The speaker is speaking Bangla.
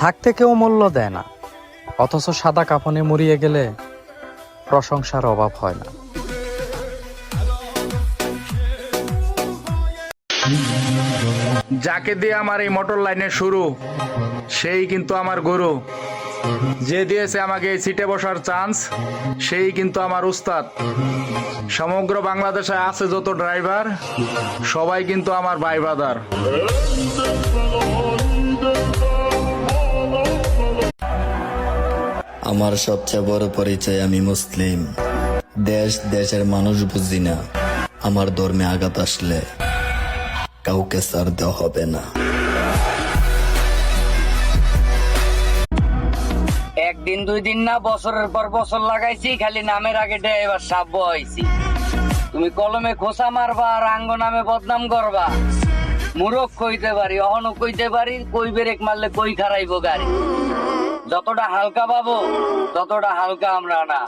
থাকতে কেউ মূল্য দেয় না, অথচ সাদা কাফনে মরিয়ে গেলে প্রশংসার অভাব হয় না। যাকে দিয়ে আমার এই মোটর লাইনের শুরু, সেই কিন্তু আমার গুরু। যে দিয়েছে আমাকে এই সিটে বসার চান্স, সেই কিন্তু আমার উস্তাদ। সমগ্র বাংলাদেশে আছে যত ড্রাইভার, সবাই কিন্তু আমার ভাই ব্রাদার। আমার সবচেয়ে বড় পরিচয়, আমি মুসলিম। দেশ দেশের মানুষ বুঝি না, আমার ধর্মে আঘাত আসলে কাউকে ছাড় দেওয়া হবে না। একদিন দুই দিন না, বছরের পর বছর লাগাইছি, খালি নামের আগে ড্রাইভার সাব্য হয়েছি। তুমি কলমে খোসা মারবা আর আঙ্গ নামে বদনাম করবা। মূরখ কইতে পারি, অহনও কইতে পারি, কই ব্রেক মারলে কই খারাইব গাড়ি। যতটা হালকা পাবো ততটা হালকা আমরা না।